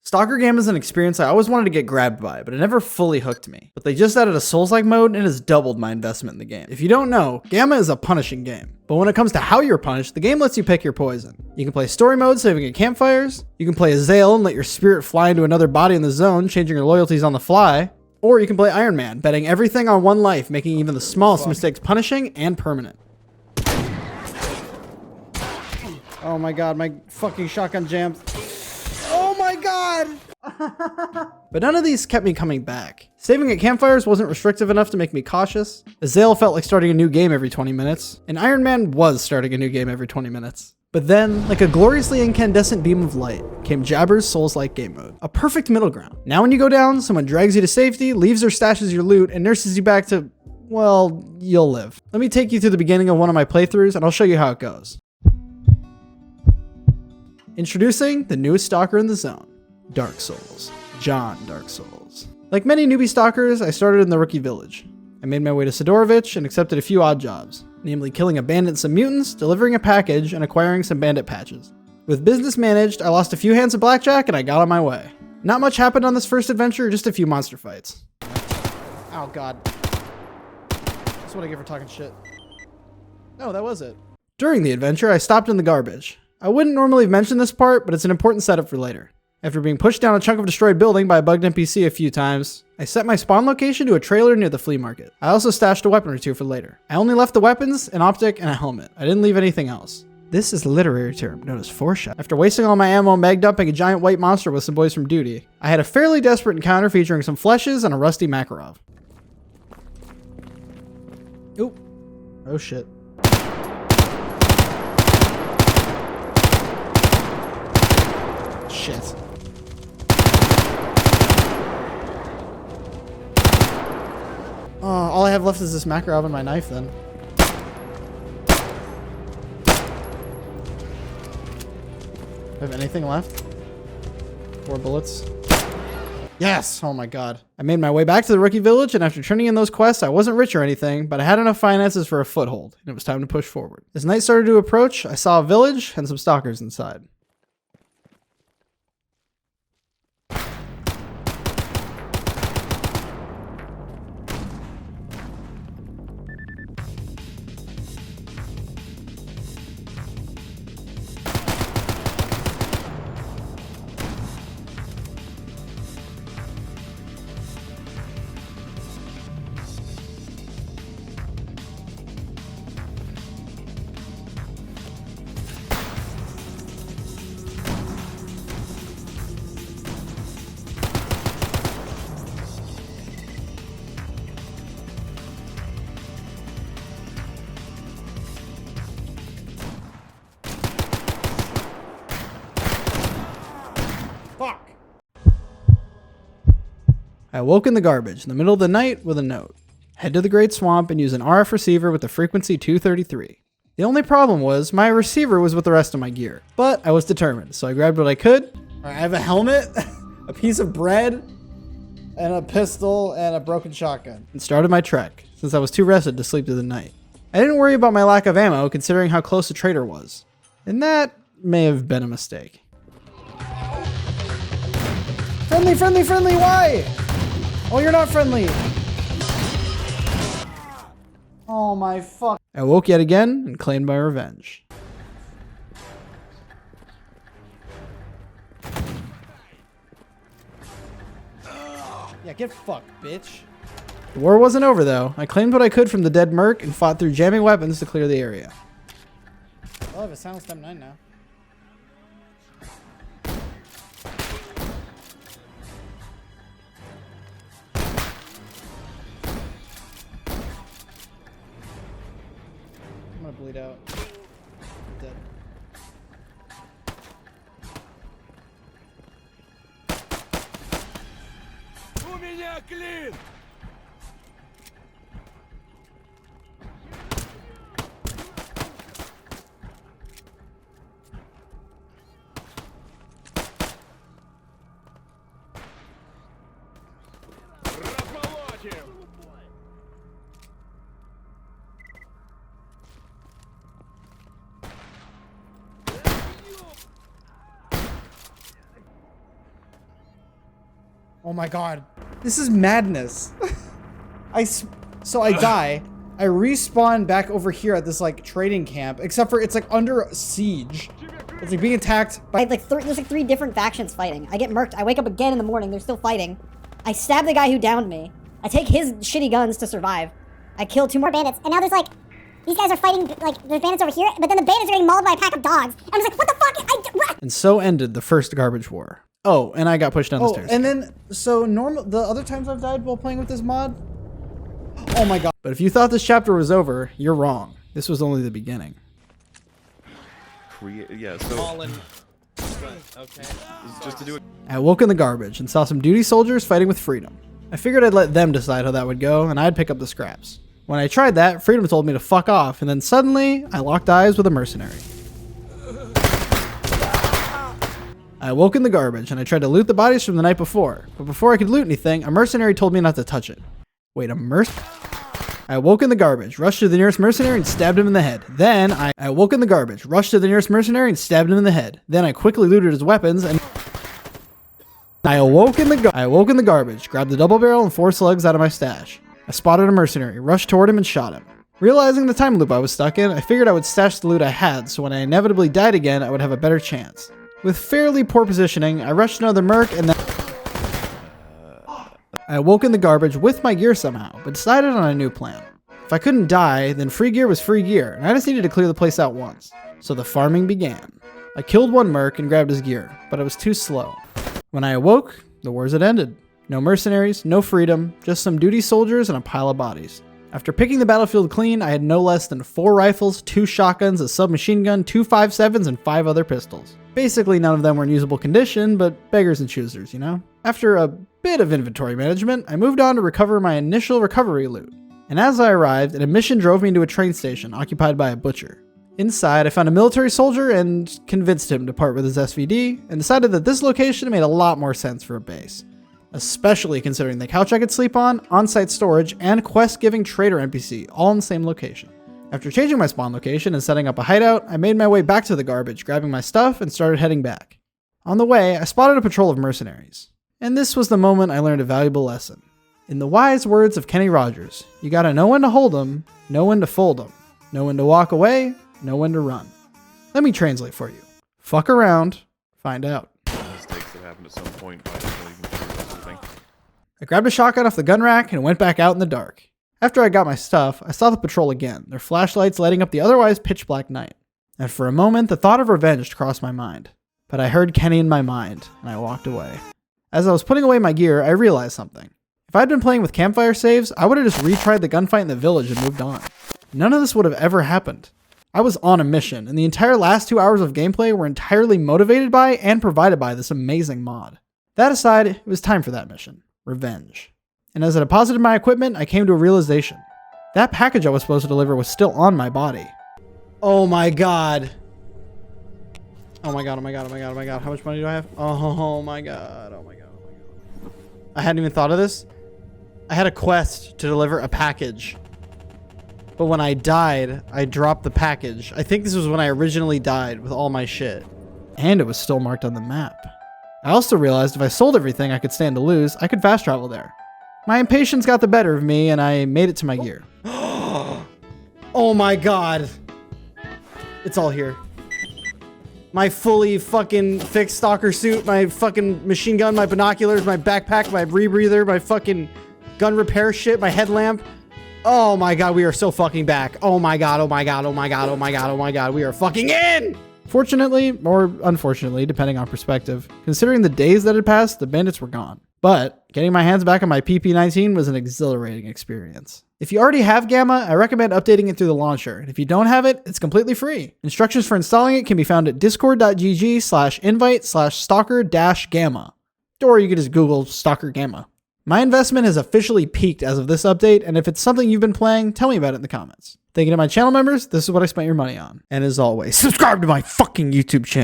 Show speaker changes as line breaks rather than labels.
Stalker Gamma is an experience I always wanted to get grabbed by, but it never fully hooked me. But they just added a Souls-like mode and it has doubled my investment in the game. If you don't know, Gamma is a punishing game. But when it comes to how you're punished, the game lets you pick your poison. You can play story mode, saving at campfires. You can play a Zale and let your spirit fly into another body in the zone, changing your loyalties on the fly. Or you can play Iron Man, betting everything on one life, making even the smallest mistakes punishing and permanent. Oh my god, my fucking shotgun jammed. Oh my god! But none of these kept me coming back. Saving at campfires wasn't restrictive enough to make me cautious. Azale felt like starting a new game every 20 minutes. And Iron Man was starting a new game every 20 minutes. But then, like a gloriously incandescent beam of light, came Jabber's Souls-like game mode. A perfect middle ground. Now when you go down, someone drags you to safety, leaves or stashes your loot, and nurses you back to, well, you'll live. Let me take you through the beginning of one of my playthroughs, and I'll show you how it goes. Introducing the newest stalker in the zone, Dark Souls. John Dark Souls. Like many newbie stalkers, I started in the rookie village. I made my way to Sidorovich and accepted a few odd jobs, namely killing a bandit and some mutants, delivering a package, and acquiring some bandit patches. With business managed, I lost a few hands of blackjack and I got on my way. Not much happened on this first adventure, just a few monster fights. Oh god. That's what I get for talking shit. No, that was it. During the adventure, I stopped in the garbage. I wouldn't normally mention this part, but it's an important setup for later. After being pushed down a chunk of a destroyed building by a bugged NPC a few times, I set my spawn location to a trailer near the flea market. I also stashed a weapon or two for later. I only left the weapons, an optic, and a helmet. I didn't leave anything else. This is a literary term known as foreshadow. After wasting all my ammo mag dumping a giant white monster with some boys from duty, I had a fairly desperate encounter featuring some fleshes and a rusty Makarov. Oop. Oh shit. Shit. Oh, all I have left is this Makarov and my knife then. Have anything left? 4 bullets. Yes! Oh my god. I made my way back to the rookie village, and after turning in those quests, I wasn't rich or anything, but I had enough finances for a foothold, and it was time to push forward. As night started to approach, I saw a village and some stalkers inside. Fuck! I awoke in the garbage in the middle of the night with a note. Head to the Great Swamp and use an RF receiver with the frequency 233. The only problem was my receiver was with the rest of my gear, but I was determined, so I grabbed what I could. All right, I have a helmet, a piece of bread, and a pistol, and a broken shotgun, and started my trek, since I was too rested to sleep through the night. I didn't worry about my lack of ammo, considering how close the traitor was, and that may have been a mistake. Friendly, friendly, friendly, why? Oh, you're not friendly. Oh my fuck. I woke yet again and claimed my revenge. Yeah, get fucked, bitch. The war wasn't over though. I claimed what I could from the dead merc and fought through jamming weapons to clear the area. I'll have a silence time 9 now. I'm gonna bleed out. I'm dead.
У меня клин! Размолотим!
Oh my god. This is madness. So I die. I respawn back over here at this like trading camp, except for it's like under siege. It's like being attacked by
There's like 3 different factions fighting. I get murked. I wake up again in the morning. They're still fighting. I stab the guy who downed me. I take his shitty guns to survive. I kill 2 more bandits.
And now there's like, these guys are fighting, like, there's bandits over here, but then the bandits are getting mauled by a pack of dogs. And I was like, what the fuck?
And so ended the first garbage war. Oh, and I got pushed down the stairs. And then, so the other times I've died while playing with this mod, oh my god. But if you thought this chapter was over, you're wrong. This was only the beginning.
Yeah, so
Fallen. Okay.
just to do it.
I woke in the garbage and saw some duty soldiers fighting with Freedom. I figured I'd let them decide how that would go, and I'd pick up the scraps. When I tried that, Freedom told me to fuck off, and then suddenly, I locked eyes with a mercenary. I woke in the garbage, and I tried to loot the bodies from the night before, but before I could loot anything, a mercenary told me not to touch it. Wait, I woke in the garbage, rushed to the nearest mercenary and stabbed him in the head. Then I woke in the garbage, rushed to the nearest mercenary and stabbed him in the head. Then I quickly looted his weapons and I awoke in the garbage, grabbed the double barrel and 4 slugs out of my stash. I spotted a mercenary, rushed toward him and shot him. Realizing the time loop I was stuck in, I figured I would stash the loot I had so when I inevitably died again, I would have a better chance. With fairly poor positioning, I rushed another merc and then I awoke in the garbage with my gear somehow, but decided on a new plan. If I couldn't die, then free gear was free gear, and I just needed to clear the place out once. So the farming began. I killed 1 merc and grabbed his gear, but I was too slow. When I awoke, the wars had ended. No mercenaries, no freedom, just some duty soldiers and a pile of bodies. After picking the battlefield clean, I had no less than 4 rifles, 2 shotguns, a submachine gun, 2 5.7s, and 5 other pistols. Basically, none of them were in usable condition, but beggars and choosers, you know? After a bit of inventory management, I moved on to recover my initial recovery loot. And as I arrived, an mission drove me to a train station occupied by a butcher. Inside, I found a military soldier and convinced him to part with his SVD, and decided that this location made a lot more sense for a base. Especially considering the couch I could sleep on site storage, and quest-giving trader NPC, all in the same location. After changing my spawn location and setting up a hideout, I made my way back to the garbage, grabbing my stuff, and started heading back. On the way, I spotted a patrol of mercenaries. And this was the moment I learned a valuable lesson. In the wise words of Kenny Rogers, you gotta know when to hold 'em, know when to fold 'em, know when to walk away, know when to run. Let me translate for you. Fuck around, find out.
Mistakes that happen at some point, but I'm not even sure that's the thing.
I grabbed a shotgun off the gun rack and went back out in the dark. After I got my stuff, I saw the patrol again, their flashlights lighting up the otherwise pitch black night. And for a moment, the thought of revenge crossed my mind. But I heard Kenny in my mind, and I walked away. As I was putting away my gear, I realized something. If I'd been playing with campfire saves, I would have just retried the gunfight in the village and moved on. None of this would have ever happened. I was on a mission, and the entire last 2 hours of gameplay were entirely motivated by and provided by this amazing mod. That aside, it was time for that mission. Revenge. And as I deposited my equipment, I came to a realization. That package I was supposed to deliver was still on my body. Oh my god. Oh my god, oh my god, oh my god, oh my god. How much money do I have? Oh my god, oh my god, oh my god. I hadn't even thought of this. I had a quest to deliver a package. But when I died, I dropped the package. I think this was when I originally died with all my shit. And it was still marked on the map. I also realized if I sold everything I could stand to lose, I could fast travel there. My impatience got the better of me and I made it to my gear. Oh my god. It's all here. My fully fucking fixed stalker suit, my fucking machine gun, my binoculars, my backpack, my rebreather, my fucking gun repair shit, my headlamp. Oh my god, we are so fucking back. Oh my god, oh my god, oh my god, oh my god, oh my god, we are fucking in! Fortunately, or unfortunately, depending on perspective, considering the days that had passed, the bandits were gone. But getting my hands back on my PP19 was an exhilarating experience. If you already have Gamma, I recommend updating it through the launcher. And if you don't have it, it's completely free. Instructions for installing it can be found at discord.gg/invite/stalker-gamma. Or you could just Google Stalker Gamma. My investment has officially peaked as of this update, and if it's something you've been playing, tell me about it in the comments. Thank you to my channel members, this is what I spent your money on. And as always, subscribe to my fucking YouTube channel.